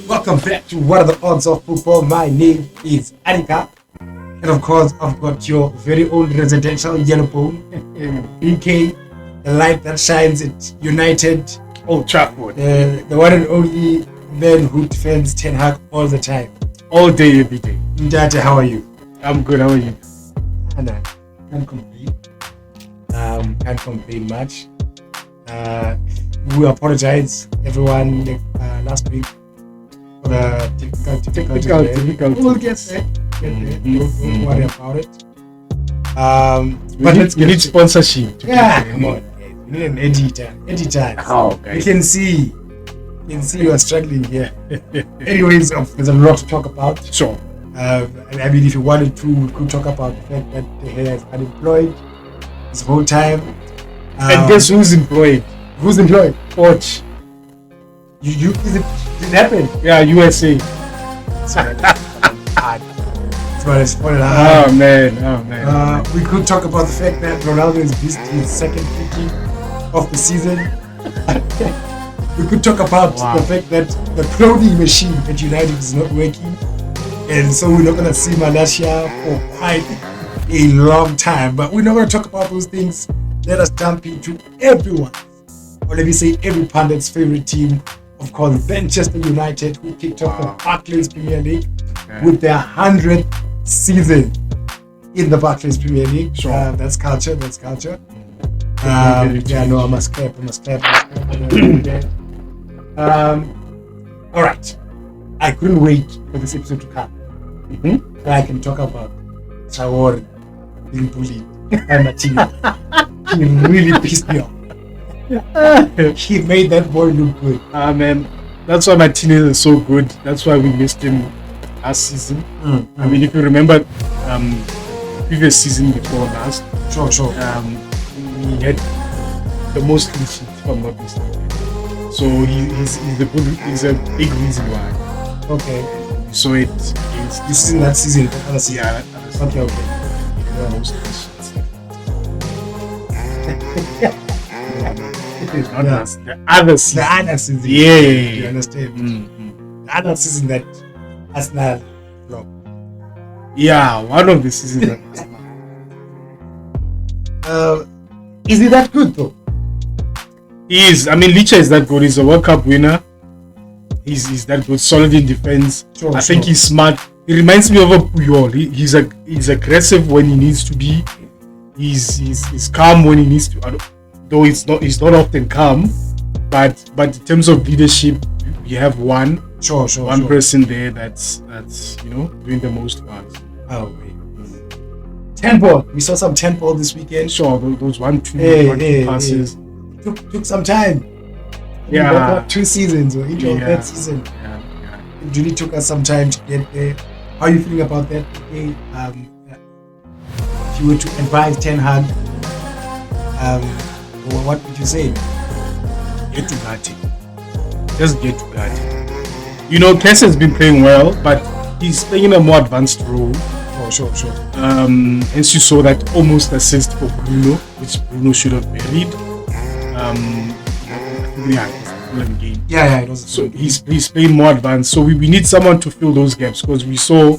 Welcome back to What Are the Odds of Football. My name is Anika. And of course, I've got your very own residential yellow bone, BK, the light that shines at United. Old Trafford. The one and only man who defends Ten Hag all the time. All day, every day. Ndate, how are you? I'm good, how are you? Can't complain. Can't complain much. We apologize, everyone, last week for the difficult. We'll get there. Don't worry about it. But we need sponsorship. Come on. We need an editor. Oh, okay. You can see you are struggling here. Anyways, there's a lot to talk about. Sure. I mean, if you wanted to, we could talk about the fact that the head is unemployed this whole time. And guess who's employed? Who's employed? Watch. Did it happen? Yeah, USA. Oh man. We could talk about the fact that Ronaldo is missed his second free of the season. We could talk about the fact that the clothing machine at United is not working, and so we're not going to see Malaysia for quite a long time. But we're not going to talk about those things. Let us jump into everyone, or let me say every pundit's favorite team, of course, Manchester United, who kicked off the Barclays Premier League with their 100th season in the Barclays Premier League. Sure. That's culture. I must clap. All right. I couldn't wait for this episode to come. So I can talk about Traore being bullied by Martinez. He really pissed me off. He made that boy look good. Man, that's why Martinez is so good. That's why we missed him last season. I mean, if you remember, previous season before last, Sure. We had the most clean sheets, if I'm not mistaken. So he's a big reason why. Okay. So it This season, that season, the other season. yeah. Okay. The most clean sheets. Not last, the other season. The other season. Yeah. You understand? The other season that Arsenal flopped. Yeah, one of the seasons. Is he that good though? He is. I mean, Licha is that good. He's a World Cup winner. He's that good. Solid in defense. I think he's smart. He reminds me of a Puyol. He's aggressive when he needs to be. He's calm when he needs to. Though he's not often calm, but in terms of leadership, we have one person there that's doing the most for us. Oh wait. 10 ball. We saw some 10 ball this weekend. Sure, those 1-2 passes. Took some time. Yeah. 2 seasons or each of that season. Yeah. It really took us some time to get there. How are you feeling about that? Okay, if you were to advise Ten Hag, what would you say? Get to Gatti. Just get to Gatti. You know, Kess has been playing well, but he's playing in a more advanced role. Oh, sure. Hence you saw that almost assist for Bruno, which Bruno should have buried. Game. Yeah, it was. So he's playing more advanced. So we need someone to fill those gaps, because we saw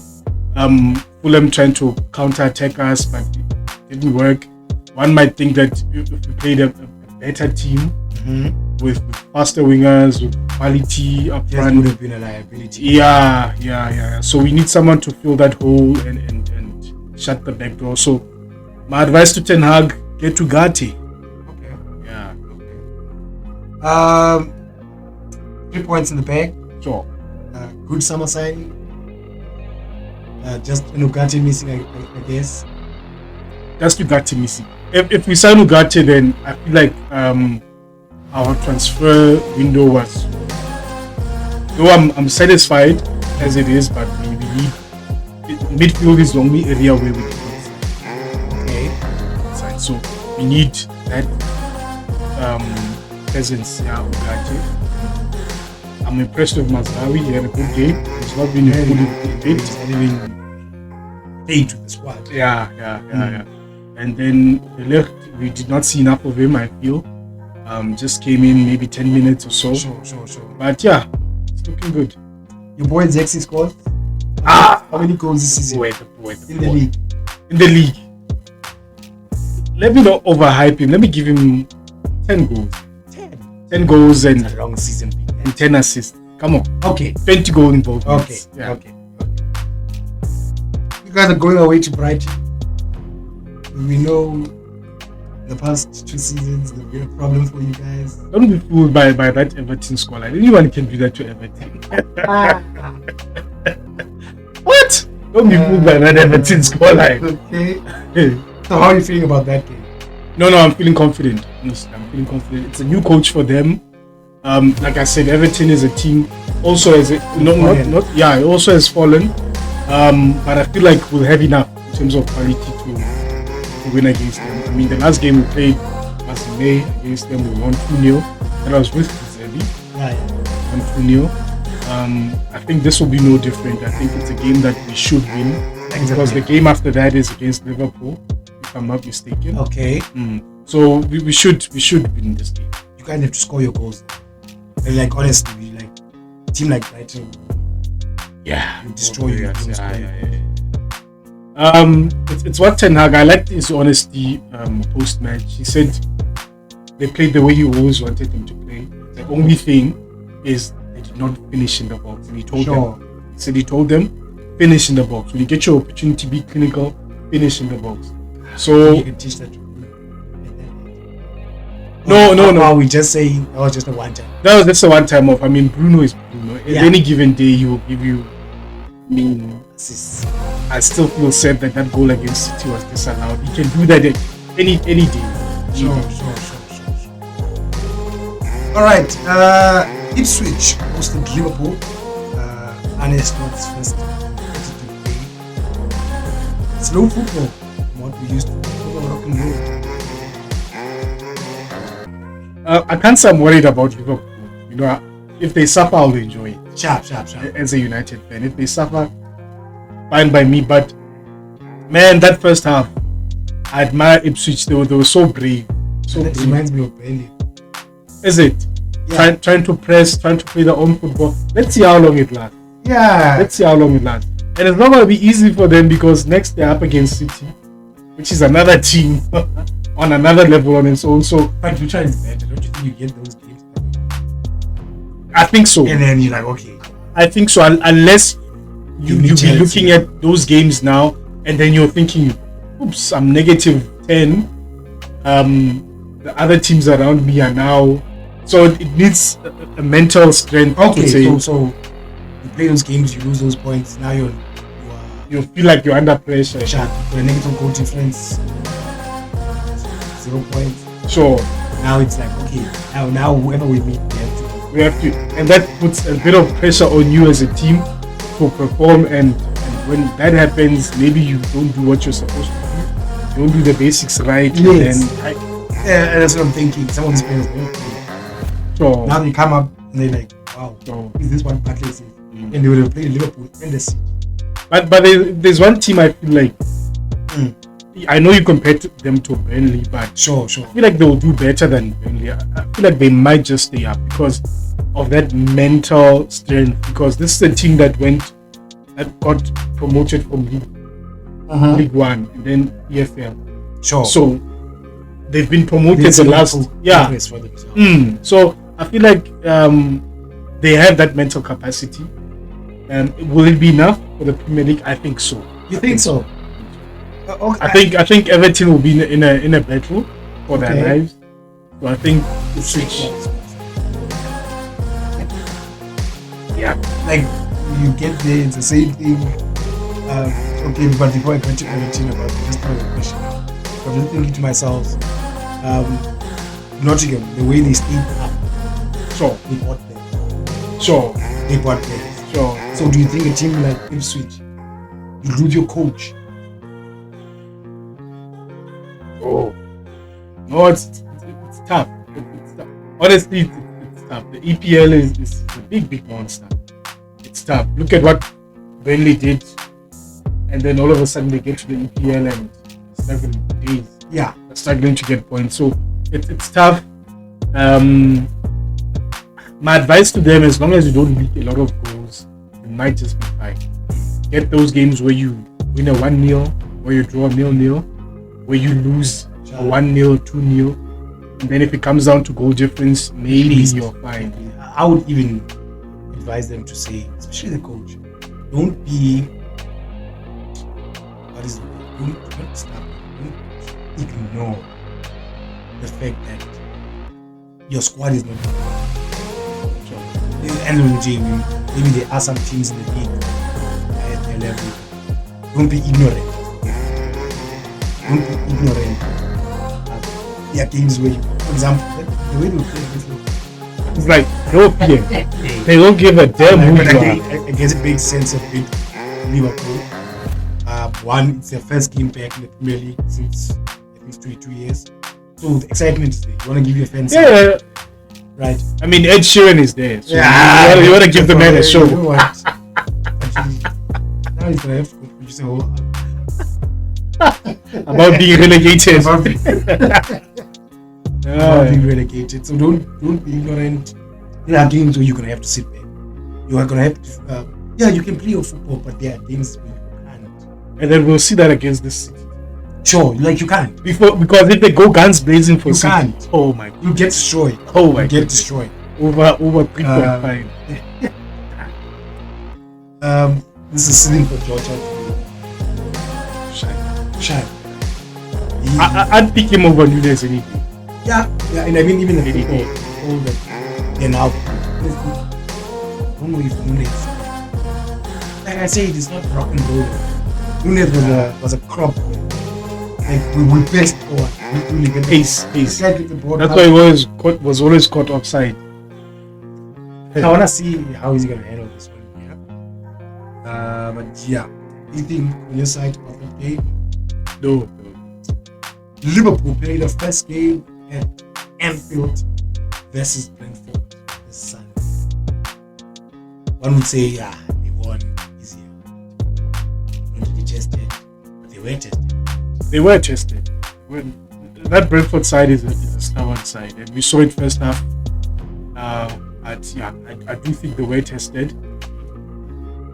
Fulham trying to counter-attack us, but it didn't work. One might think that if we played a better team with faster wingers, with quality up front, would have been a liability. Yeah. So we need someone to fill that hole and shut the back door. So my advice to Ten Hag: get to Gatti. Okay. Yeah. Okay. 3 points in the bag. Sure. Good summer signing. Just Ugarte missing, I guess. Just Ugarte missing. If we sign Ugarte, then I feel like our transfer window was. Though I'm satisfied as it is, but we need midfield is the only area where we can sign. So we need that presence. Yeah, Ugarte. I'm impressed with Mazraoui. He had a good game. He's not been fully fit. He's not even paid to the squad. Yeah. And then we did not see enough of him, I feel. Just came in maybe 10 minutes or so. Sure. But yeah, it's looking good. Your boy Zexi scored. How many goals this season? In the league. In the league. Let me not overhype him. Let me give him 10 goals. 10 goals and a long season. And 10 assists. Come on. Okay. 20 goal involvements. Okay. You guys are going away to Brighton. We know the past 2 seasons there's been a problem for you guys. Don't be fooled by that Everton scoreline. Anyone can do that to Everton. What? Don't be fooled by that Everton scoreline. Okay. So how are you feeling about that game? No, I'm feeling confident. Honestly, I'm feeling confident. It's a new coach for them. Like I said, Everton is a team also has it also has fallen. But I feel like we'll have enough in terms of quality to win against them. I mean, the last game we played was in May against them. We won 2-0. And I was with Zevi. Won 2-0. I think this will be no different. I think it's a game that we should win because the game after that is against Liverpool, if I'm not mistaken. Okay. So we should win this game. You guys have to score your goals. And like honestly, like a team like Brighton, destroy you. It's what Ten Hag. I liked his honesty post match. He said they played the way he always wanted them to play. The only thing is they did not finish in the box. And he told them, finish in the box. When you get your opportunity, be clinical, finish in the box. So you can teach that to me. No. We just saying that was just a one time. That was just a one time off. I mean, Bruno is Bruno. At any given day, he will give you. I mean, I still feel sad that goal against City was disallowed. He can do that at any day. Sure. All right. Ipswich hosted Liverpool. Ernest North's first competitive game. Slow football, what we used to rock and roll. I can't say I'm worried about Liverpool. You know, if they suffer, I'll enjoy it. Sharp. As a United fan, if they suffer, fine by me. But man, that first half, I admire Ipswich. They were so brave. That reminds me of Burnley. Is it? Yeah. Trying to press, trying to play their own football. Let's see how long it lasts. Yeah. Let's see how long it lasts. And it's not going to be easy for them because next they're up against City, which is another team on another level on its own. So, but which one is better? Don't you think you get those games? I think so. And then you're like, okay. I think so. Unless you'll be looking at those games now, and then you're thinking, "Oops, I'm -10." The other teams around me are now. So it needs a mental strength. Okay, to say, so you play those games, you lose those points. Now you feel like you're under pressure. Sharp. The negative goal difference, 0 points. Sure. Now it's like, okay, now whoever we meet, we have to, and that puts a bit of pressure on you as a team to perform. And when that happens, maybe you don't do what you're supposed to do. You don't do the basics right. Yes. And that's what I'm thinking. Some of these players don't play. Sure. Now they come up and they're like, wow, is this what Barclays is? And they would have played Liverpool and the City. But there's one team I feel like. I know you compared them to Burnley, but sure. I feel like they will do better than Burnley. I feel like they might just stay up because of that mental strength. Because this is a team that got promoted from League One and then EFL. Sure. So they've been promoted the last. So I feel like they have that mental capacity. Will it be enough for the Premier League? I think so. You think so? Okay. I think Everton will be in a battle for their lives. So I think Ipswich. Yeah, like you get there, it's the same thing. Okay, but before I continue Everton about it, just a question. I'm just thinking to myself, Nottingham, the way they stayed up. Sure. They bought them. Sure. They bought them. Sure. So do you think a team like Ipswich, you lose your coach? Oh. No, it's tough. It's tough. honestly, it's tough. The EPL is a big monster. It's tough. Look at what Burnley did, and then all of a sudden they get to the EPL and 7 days. Yeah, They're struggling to get points. So it's tough. My advice to them, as long as you don't leak a lot of goals, you might just be fine. Get those games where you win a 1-0, where you draw a 0-0, where you lose a 1-0, 2-0, and then if it comes down to goal difference, maybe you're fine. I would even advise them to say, especially the coach, don't be, what is the word? Don't stop. Don't ignore the fact that your squad is not good. At the end of the day, maybe there are some teams in the league at their level. Don't be ignorant. Don't be ignorant. There are games where, for example, the way they play it's like no fear. They don't give a damn who you are. I guess it makes sense a bit. Liverpool. One, it's their first game back in the Premier League since at least 2 years. So the excitement is there. You want to give your fans Yeah. right? I mean, Ed Sheeran is there. So you want to give the man a show. You know what? Actually, now he's going to have to produce a whole About being relegated. about being relegated. So don't be ignorant. There are games where you're gonna have to sit back. You are gonna have to you can play your football, but there are games where you can't. And then we'll see that against this. Sure, like you can't. Because if they go guns blazing for You City, can't. oh my god. You get destroyed. Oh my You get god. destroyed. Over 3.5. This is sitting for Georgia. Shine. I'd pick him over Nunes any day. Yeah, and I mean even the Any people, day. all that they're now. I don't know if Nunes. Like I said, it's not rock and roll. Nunes was a crop. Like we best forward. We really get Pace. That's That's why he was always caught offside. I wanna see how he's gonna handle this one. Yeah. But yeah, anything on your side of the game? No. Liverpool played the first game at Anfield versus Brentford this Sunday. One would say, they won easier. Not to be tested, but they were tested. They were tested. That Brentford side is a stubborn side, and we saw it first half. I do think they were tested.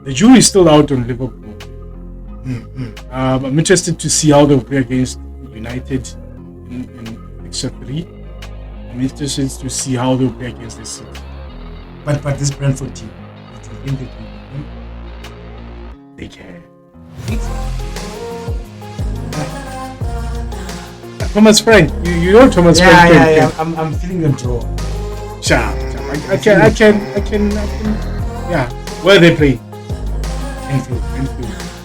The jury is still out on Liverpool. I'm interested to see how they'll play against United in Fixture 3. I'm interested to see how they'll play against the City. But this Brentford team, do you think they can? They can. Thomas Frank, you know Thomas Frank. Yeah. I'm feeling them draw. Sharp. I can. Yeah. Where they play? Anfield.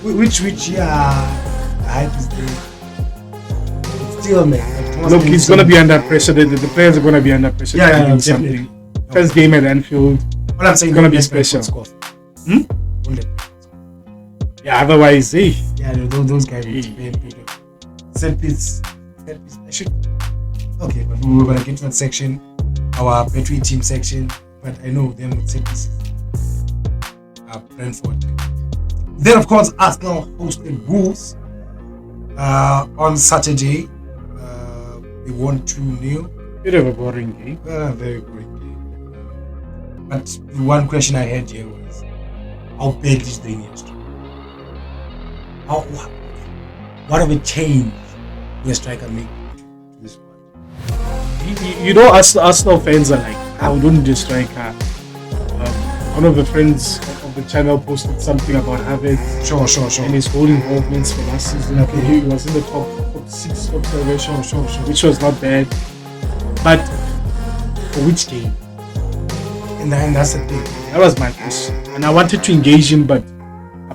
Which hype is there? Still, man. Look, he's gonna be under pressure. The players are gonna be under pressure. to do Definitely. something. First game at Anfield. What I'm saying, It's gonna don't be let special. Brentford score. Don't let Brentford score. Yeah. Otherwise, Yeah, those guys will play set piece. I should. Okay, but we're gonna get to that section, our battery team section. But I know them with set pieces. Brentford. Then, of course, Arsenal hosted Wolves on Saturday. They won 2-0. bit of a boring game. Very boring game. But the one question I had here was, how big is the Indian strike? What of a change will a striker make to this squad? You know, Arsenal fans are like, how don't the striker? One of the friends of the channel posted something about Havertz Sure. and his goal involvements for last season. Okay. He was in the top 6 observation, Sure. which was not bad. But for which game? And that's the thing. That was my question. And I wanted to engage him, but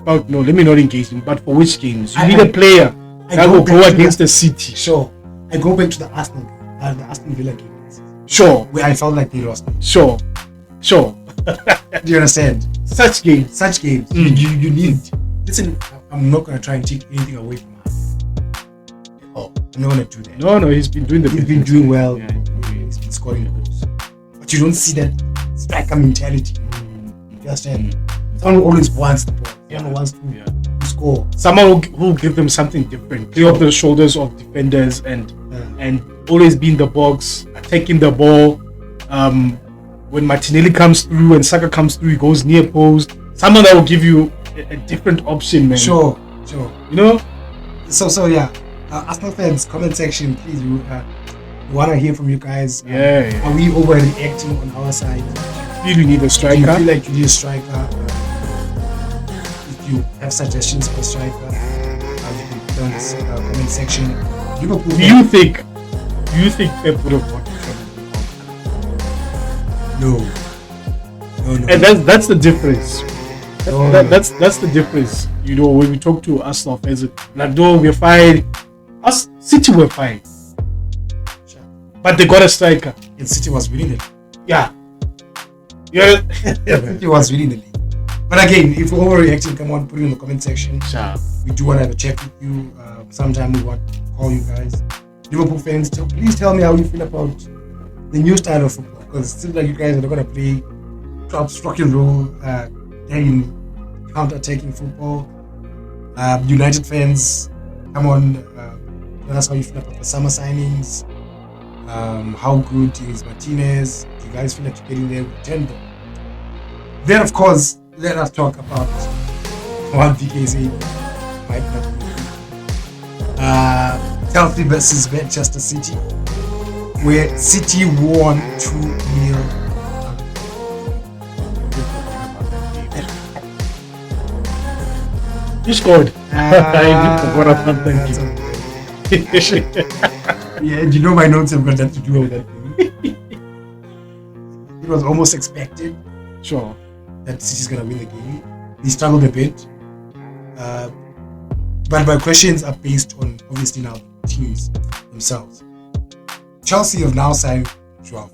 let me not engage him. But for which games? You need a player that will go against the City. Sure. I go back to the Arsenal game, the Aston Villa game. Sure. Where I felt like they lost. Sure. Do you understand? Such games. You need. Listen, I'm not gonna try and take anything away from us. Oh, I'm not gonna do that. No, he's been doing He's been doing well. Yeah, He's been scoring goals. but you don't see that striker mentality. You understand? Someone who always wants the ball. Someone who wants to score. Someone who give them something different. Clear off the shoulders of defenders and always be in the box, attacking the ball. When Martinelli comes through and Saka comes through, he goes near post. Someone that will give you a different option, man. Sure. You know? So yeah. Arsenal fans, comment section, please. We want to hear from you guys. Are we overreacting on our side? Feel you need a striker? Do you feel like you need a striker? If you have suggestions for a striker, you can put on this comment section. Liverpool. Do you think Pep would have wanted to? No. And that's the difference. That's the difference. You know, when we talk to Arsenal fans, like, no, we're fine. Us City were fine, but they got a striker. And City was winning it. Yeah. City was winning the league. But again, if you're overreacting, come on, put it in the comment section. Sure. We do want to have a chat with you. Sometime we want to call you guys. Liverpool fans, please tell me how you feel about the new style of football. Because it seems like you guys are not going to play rock and roll, counter-attacking football. United fans, come on, tell us how you feel about the summer signings. How good is Martinez? Do you guys feel like you're getting there with 10 ball? Then, of course, let us talk about what VKC might not be. Chelsea versus Manchester City, where City won 2-0. You scored. I forgot about that. Yeah, you know my notes have got that to do with that. It was almost expected. Sure. That City's gonna win the game. They struggled a bit. But my questions are based on obviously now teams themselves. Chelsea have now signed Joao.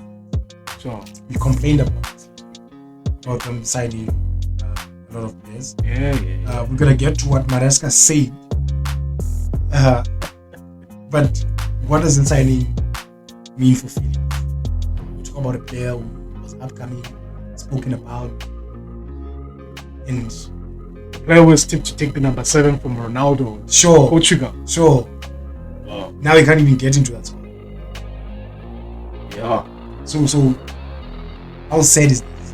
Sure. We complained about them signing a lot of players. Yeah. We're gonna get to what Maresca said. But what does the signing mean for Felix? We talk about a player who was upcoming, spoken about, and player was tipped to take the number 7 from Ronaldo. Sure. Portugal. Sure. Wow. Now he can't even get into that squad. Yeah. So how sad is this?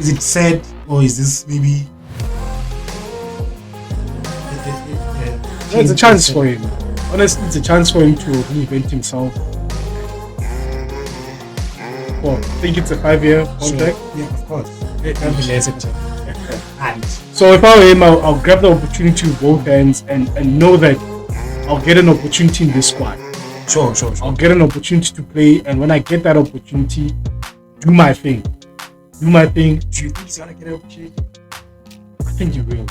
Is it sad, or is this maybe it's a chance for him. Honestly, it's a chance for him to reinvent himself. Well, I think it's a 5-year contract. Sure. Yeah, of course. That'll be less and so if I were him, I'll grab the opportunity with both hands and know that I'll get an opportunity in this squad. Sure. I'll get an opportunity to play, and when I get that opportunity, do my thing. Do you think he's gonna get an opportunity? I think he will.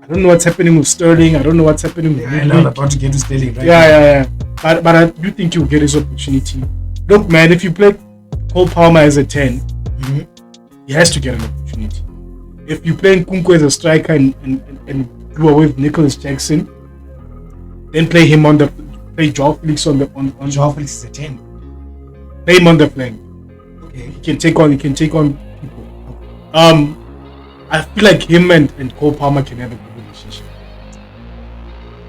I don't know what's happening with Sterling. I don't know what's happening with I'm about to get to Sterling, right? Yeah. But I do think he'll get his opportunity. Look, man, if you play Cole Palmer as a 10, he has to get an opportunity. If you play Nkunku as a striker and do away with Nicholas Jackson, then play him on the Joao Felix on Joao Felix is a 10. Play him on the flank. Okay. He can take on people. I feel like him and Cole Palmer can have a good relationship.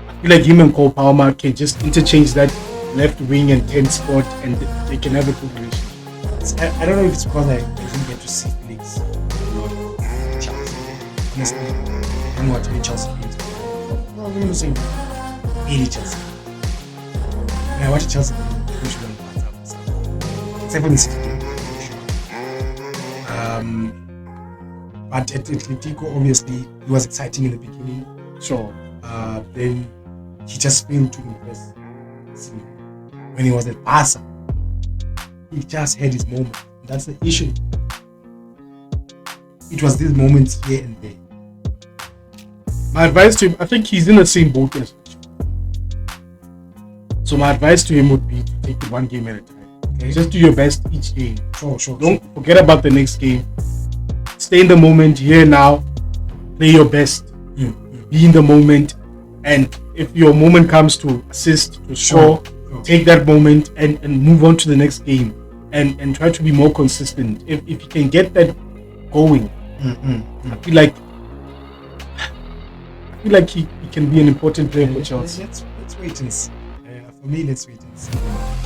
I feel like him and Cole Palmer can just interchange that left wing and 10 spot, and they can have a good relationship. I don't know if it's because I didn't get to see Felix in Chelsea. Honestly, I don't watch any Chelsea games. No, I'm not saying any Chelsea. When I watch a Chelsea game, I usually don't pass up. So. Except for the City game. But at Atletico, obviously, he was exciting in the beginning. Sure. Then he just failed to impress. When he was at Barca, he just had his moment. That's the issue. It was these moments here and there. My advice to him, I think he's in the same boat as me. So my advice to him would be to take it one game at a time. Okay? Just do your best each game. Sure. Don't forget about the next game. Stay in the moment, here now. Play your best. Be in the moment. And if your moment comes to assist, to score, take that moment and move on to the next game. and try to be more consistent. If you can get that going, I feel like he can be an important player for Chelsea. Let's wait and see. For me, let's wait and see.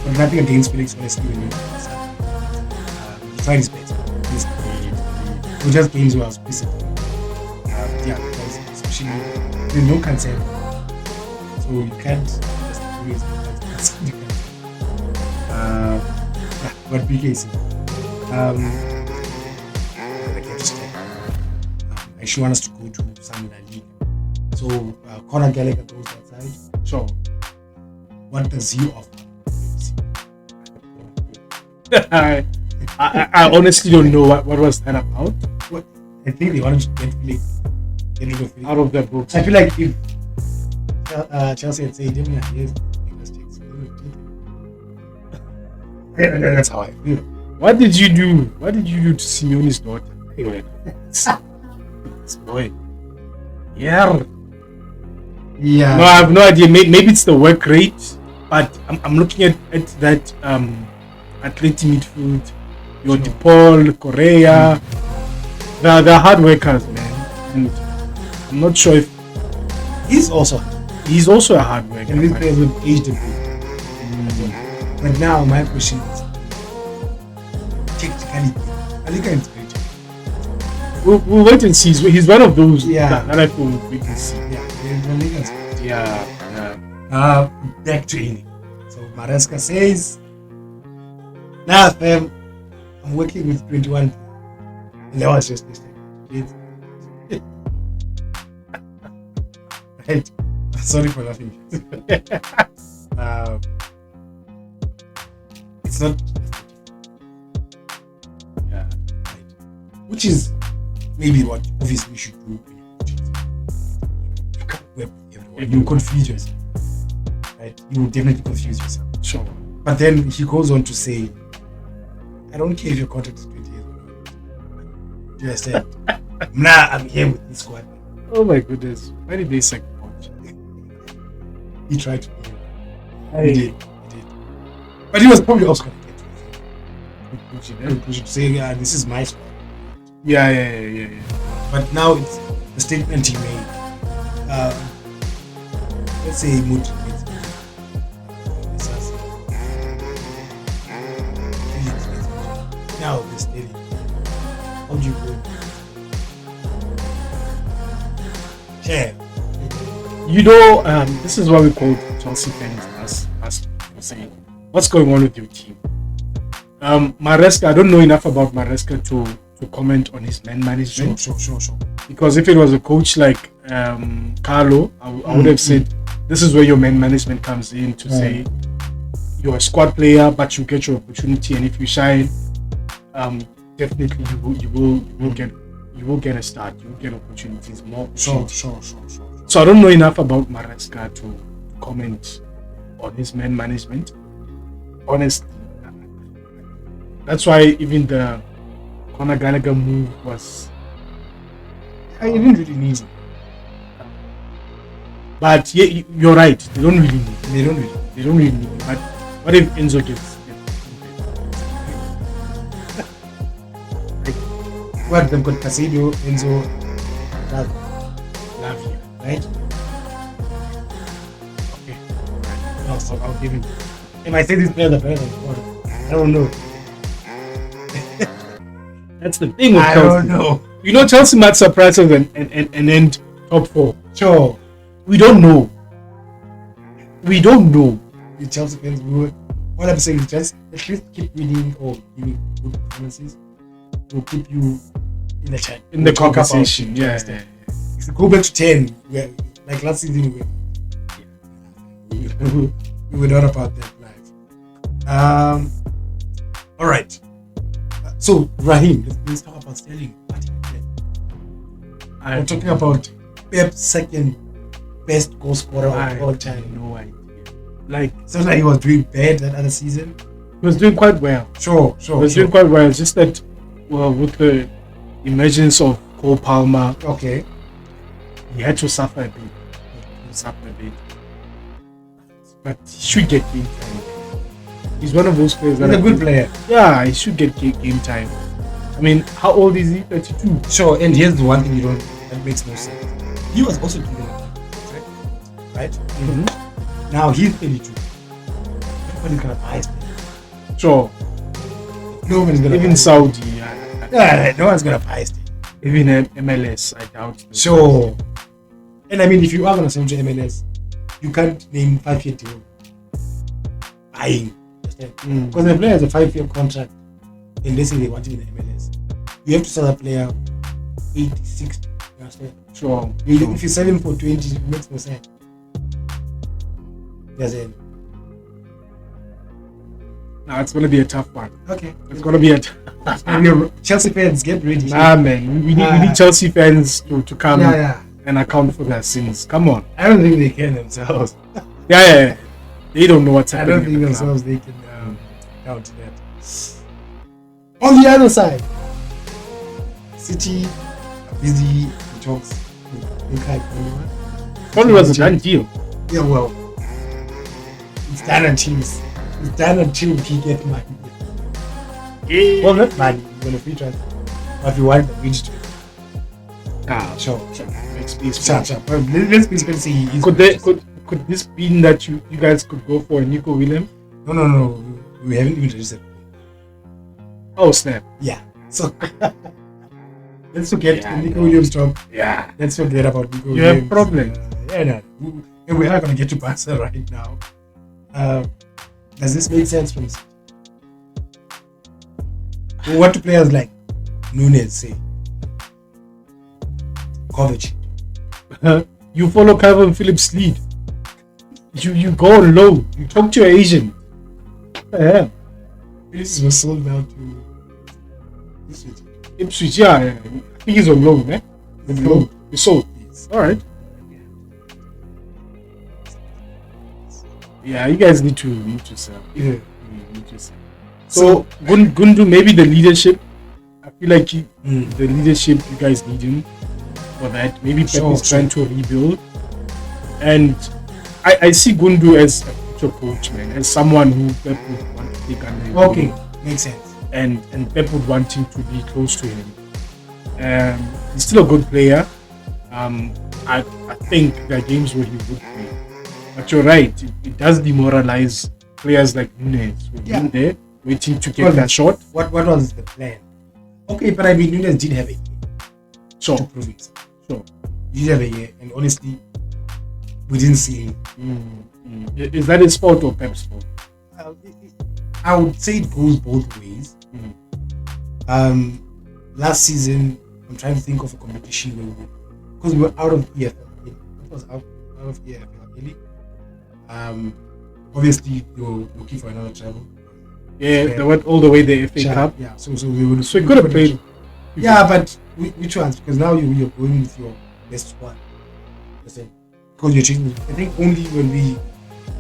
But nothing against Felix, honestly. He tried his best. It was just games where I was pissed. Because especially no consent. So you can't just do it. But BKC. I actually want us to go to some La Liga. So Conor Gallagher goes outside. Sure. What does he offer? I honestly don't know what was that about. What? I think they wanted to get Felix Out of that box. I feel like if Chelsea had said, yes, that's how I feel. What did you do? What did you do to Simeone's daughter? Anyway, this boy. Yeah. No, I have no idea. Maybe it's the work rate, but I'm looking at that Atleti midfield. Your DePaul, Correa. They're hard workers, man. And I'm not sure if he's also a hard worker. And these players have aged a bit. But now my question is, technically, I think it's great. We'll wait and see. He's one of those that I feel we can see. Back to Eni. So Maresca says, nah, fam, I'm working with 21. And that was just this thing. Right. Sorry for laughing. It's not. Right. Which is maybe what obviously we should do. You can't work with everyone. You confuse yourself. Right? You will definitely confuse yourself. Sure. But then he goes on to say, I don't care if your contract is 20 years or not. Do you understand? Nah, I'm here with this squad. Oh my goodness. Why did they sack coach? He tried to be. He did. But he was probably also going to get conclusion to say, this is my squad. Yeah. But now it's the statement he made. Let's say he motivates now this daily. How do you go? Yeah. You know, this is what we call Chelsea fans us saying, what's going on with your team? Maresca, I don't know enough about Maresca to comment on his man management. Sure. Because if it was a coach like Carlo, I would have said, this is where your man management comes in to say, you're a squad player, but you get your opportunity, and if you shine, definitely you will get a start. You will get opportunities, more opportunities. Sure. So I don't know enough about Maresca to comment on his man management. Honestly, that's why even the Conor Gallagher move was. I didn't really need it. But yeah, you're right. They don't really need it. They don't really need it. But what if Enzo gets? Well, they've got Casado, Enzo, Lavia, right? Okay. No, so I'll give him. If I say this player the better than Conor, I don't know. That's the thing with I Chelsea. don't know. You know, Chelsea might surprise us and end top 4. Sure. We don't know. The Chelsea fans, what I'm saying is just at least keep winning or giving good performances. Will keep you in the chat. In the conversation. Yeah. If you go back to 10, like last season, we were not about that life. All right. So, Raheem, let's talk about Sterling. I'm talking about Pep's second best goal scorer of all time. No idea. Like, it's not like he was doing bad that other season. He was doing quite well. Sure. He was doing quite well. It's just that, well, with the emergence of Cole Palmer, okay, he had to suffer a bit. But he should get game time. He's one of those players He's that a good player. Yeah, he should get game time. I mean, how old is he? 32. Sure, and here's the one thing that makes no sense. He was also given a contract, right? Mm-hmm. Now he's 32. Nobody's gonna buy his player. Sure. Nobody's gonna Even buy Saudi. Yeah, no one's gonna buy his player. Even MLS, I doubt. Sure. And I mean, if you are gonna send to MLS, you can't name 5-year deal. Buying. Because the player has a 5-year contract, and let's say they want him in the MLS, you have to sell a player 86. You understand? Sure. If you sell him for 20, it makes no sense. Yes, Now it's gonna be a tough one. okay. It's gonna be a Chelsea fans, get ready. Nah, man. We need Chelsea fans to come and account for their sins. Come on. I don't think they can themselves. Yeah. They don't know what's I happening. don't think in the themselves they can count that. On the other side, City are busy in talks with Ilkay Gundogan. Probably was a done deal. Yeah, well, it's done until he get money. Well, not money, you're gonna free transfer. But if you want the wage to sure. Let's be Sure. Let's be specific. Could this mean that you guys could go for a Nico Williams? No. We haven't even registered. Oh snap! Yeah. So let's forget Nico Williams talk. Yeah. Let's forget about Nico You Williams. have problems. And we are gonna get to Barca right now. Does this make sense from City? What do players like Nunes say? Kovacic. You follow Calvin Phillips' lead. You go on low. You talk to your agent. Yeah. This was sold now to Ipswich, yeah. I think he's on loan, eh? Loan. He's sold. Alright. Yeah, you guys need to sell. Yeah. You need to sell. So Gundu, maybe the leadership. I feel like the leadership you guys need him for that. Maybe Pep is trying to rebuild. And I see Gundu as a future coach, man, as someone who Pep would want to take under his wing. Makes sense. And Pep would want him to be close to him. He's still a good player. I think there are games where he would play. But you're right, it does demoralize players like Nunes who've been there waiting to get that shot. What was the plan? Okay, but I mean, Nunes did have a year to prove it. Sure. He did have a year, and honestly, we didn't see him. Is that his fault or Pep's fault? I would say it goes both ways. Last season, I'm trying to think of a competition because we were out of EFL. It was out of EFL, really. Obviously, they were looking for another travel. Yeah, they went all the way the FA Cup. Yeah, so we would. So he could have played. Yeah, but which ones? Because now you're going with your best one. Because you're changing. I think only when we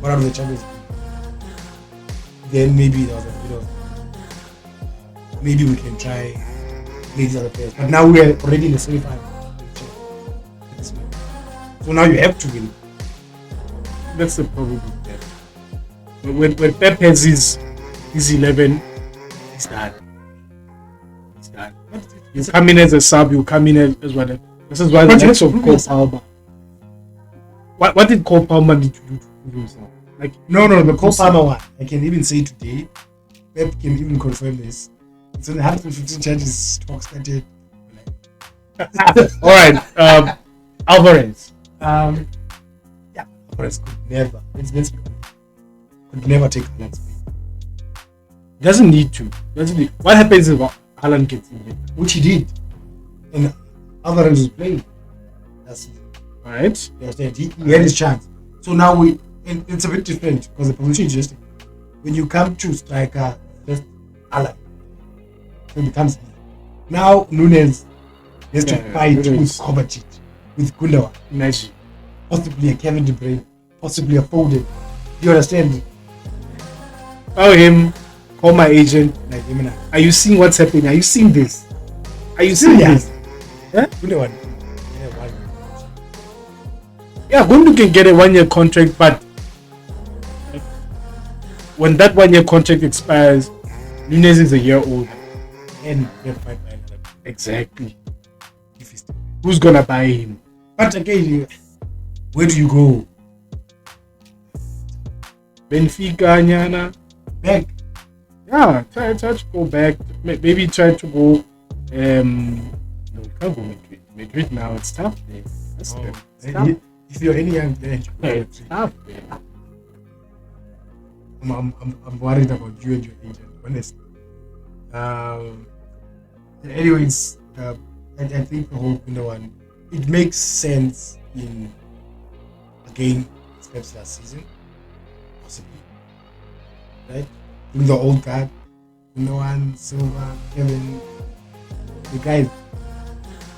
got out of the Champions League, then maybe there was a bit of maybe we can try these other players. But now we're already in the semi-final. So now you have to win. That's the problem with Pep. When Pep has his 11, he's done. You come in as a sub, you come in as whatever. This is why the likes of Cole Palmer. What did Cole Palmer need to do to prove himself? Like no, the Cole Palmer one. I can even say today, Pep can even confirm this. It's on the 115 charges talk started. All right, Alvarez. Alvarez could never. Could never take Haaland's place. Doesn't need to. What happens if Haaland gets injured? Which he did, and Alvarez was playing. That's it. All right. You understand? He had his chance. So now it's a bit different because the position is just when you come to striker, just Haaland. It becomes easy. Now Nunes has to fight with Kovacic, with Gundogan. Imagine. Possibly a Kevin De Bruyne, possibly a Foden. You understand? Call him, call my agent. Like, are you seeing what's happening? Are you seeing this? Are you seeing this? Yeah? Yeah, Gundu can get a 1-year contract, but when that 1 year contract expires, Nunez is a year older. And they're fight by another. Exactly. If he's still. Who's gonna buy him? But again, where do you go? Benfica, Nyana. Back. Yeah, try to go back. Maybe try to go. No, you can't go Madrid. Madrid now, it's tough. Man. That's Oh, it's tough. if you're any young player, It's tough. Man. I'm worried about you and your agent, honestly. Anyways, I think the whole Gundogan, it makes sense in again, steps last season, possibly, right? In the old guard, Gundogan, Silva, Kevin, the guys.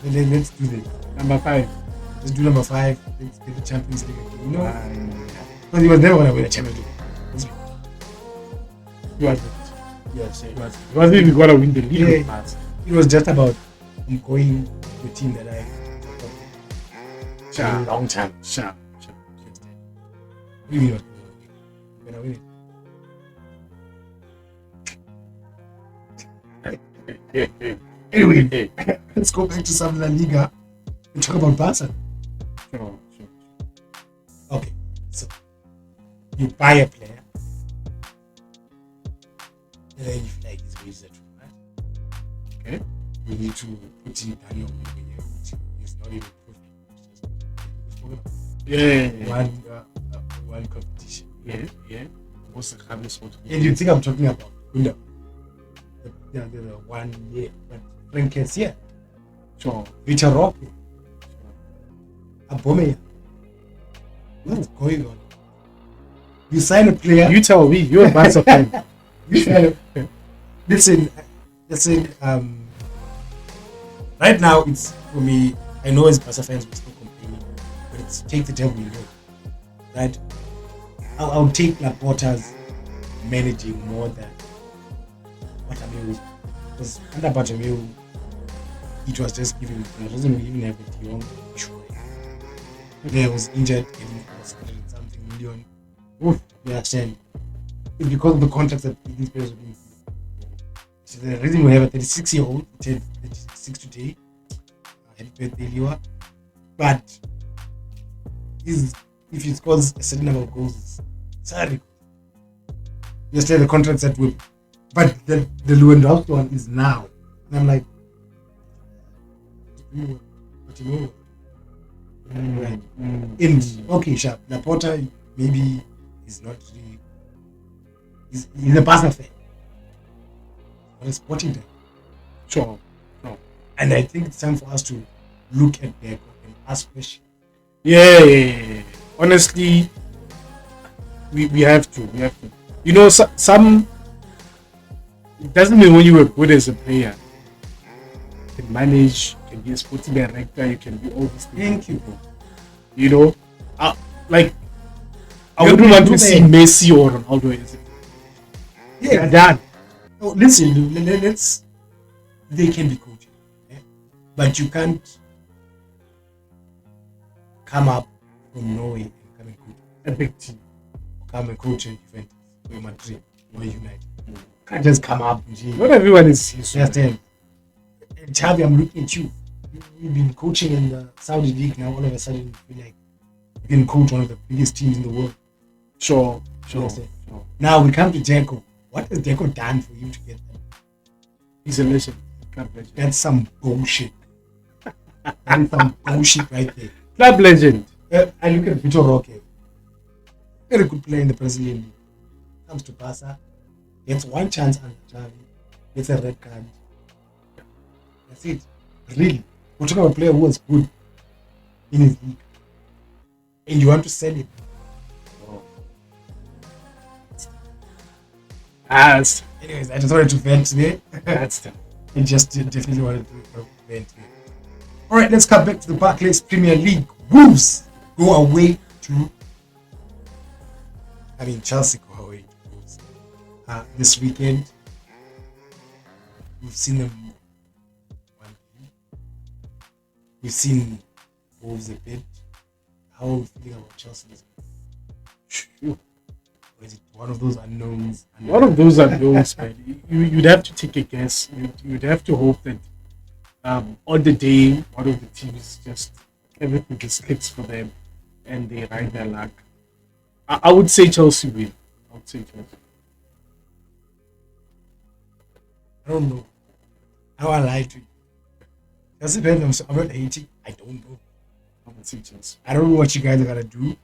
Let's do this. Number 5. Let's do number 5. Let's get the Champions League again. You know, because he was never gonna win a Champions League. He wasn't. Yes, He wasn't even gonna win the league. Yeah. It was just about going to a team that I Sure. a long time. Sure. What do you mean? When I win it. Anyway, let's go back to some La Liga and talk about Barca. Sure. Okay, so you buy a player, and then you feel like he's wasted, right? Okay. You need to put in Daniel Medvedev, which is not even proving. Yeah. One competition. Yeah. What's the hardest one? And you think I'm talking about Gunda? The 1 year, but Frank here, Sure. Vitor Roque, Abome. What's going on? You sign a player. You tell me. You're a Barca fan. You sign a, listen. Right now, it's for me. I know as Barca fans we're still complaining, but it's take the devil you know, right? I'll take Laporta's managing more than Bartomeu, because under Bartomeu, it was just giving. It doesn't even have a young choice. He was injured, getting something million. Oof, you understand? It's because of the contracts that these players are being. So the reason we have a 36-year-old, 36 today, happy birthday, Liwa. But if he scores a certain number of goals, sorry. Just like the contracts that will. But the Lewandowski one is now. And I'm like, what do you know? Right. Okay, sharp. Laporta maybe is not really. He's a Barca fan. But a sporting fan. Sure. And I think it's time for us to look at Deco and ask questions. Yeah. Honestly, we have to. You know, some. It doesn't mean when you were good as a player, you can manage, you can be a sporting director, you can be all these things. Thank you. You know, I wouldn't want to see Messi or Ronaldo as it. Yeah, done. Oh, listen, they can be coaching, but you can't come up from nowhere and come and coach A big team. come and coach in Juventus or Madrid or United. You can't just come up and Not everyone is used to it. understand. Xavi, I'm looking at you. You've been coaching in the Saudi League now. All of a sudden, you feel like you can coach one of the biggest teams in the world. Sure. Now we come to Deco. What has Deco done for you to get that? He's a legend. Club legend. That's some bullshit. That's some bullshit right there. Club legend. I look at Vitor Roque. Very good player in the Brazilian league. Comes to Barca, gets one chance under Xavi, gets a red card. That's it. Really. We're talking about a player who was good in his league. And you want to sell him. Anyways, I just wanted to vent today. That's the. I just definitely wanted to vent today. Alright, let's come back to the Barclays Premier League. Wolves go away to Chelsea go away to Wolves this weekend. We've seen them one game. We've seen Wolves a bit. How are we feeling about Chelsea this game? Or is it one of those unknowns? One of those unknowns, man. You'd have to take a guess. You'd have to hope that on the day one of the teams just everything just clicks for them and they ride their luck. I would say Chelsea win. I would say Chelsea. I don't know. How I lie to you. Does it depend? I'm not hating. I don't know. I would say Chelsea. I don't know what you guys are gonna do.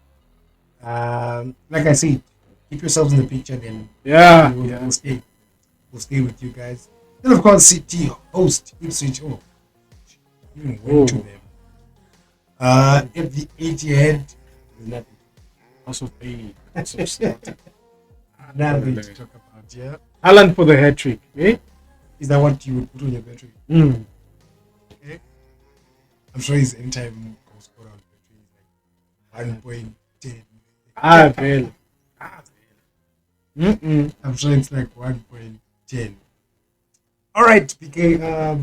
Like I said, keep yourselves in the picture. Then we'll stay with you guys. Then of course, City host Ipswich. Oh, even went to them. If the 80 there's nothing. Also, nothing To talk about. Yeah. Haaland for the hat trick. Eh? Is that what you would put on your battery? Okay. I'm sure his anytime goal scorer on battery is like 1.10. Well. I'm sure it's like 1.10. All right, PK. I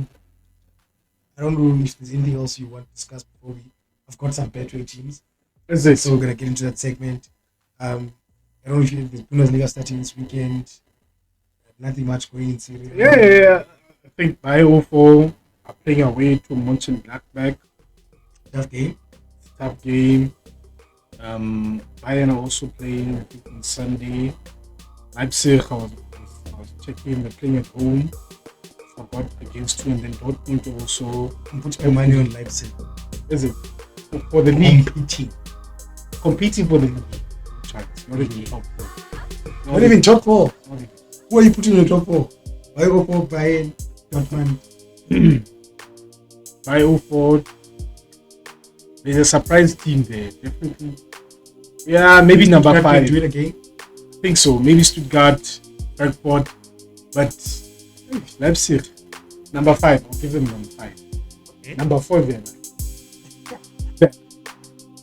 don't know if there's anything else you want to discuss before I've got some Betway teams. Is it? So we're gonna get into that segment. I don't know if there's Bundesliga starting this weekend. Nothing much going in Syria. Yeah. I think Bio4 are playing away to Mönchengladbach. Tough game. Bayern are also playing, I think, on Sunday. Leipzig, I was checking, they're playing at home. Forgot against 2, and then Dortmund also. I'm putting my money on Leipzig. Is it? For the league? Competing For the league. Not even top 4. Not even top 4. Who are you putting in the top 4? Bio4, Bayern, Dortmund. Bio4. There's a surprise team there, definitely. Yeah, maybe number 5. Do it again? I think so. Maybe Stuttgart, Frankfurt, but Leipzig. Number 5. I'll give them number 5. Okay. Number 4, they're like.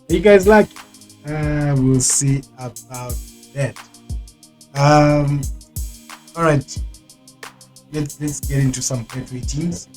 You guys like? We'll see about that. All right. Let's get into some Betway teams.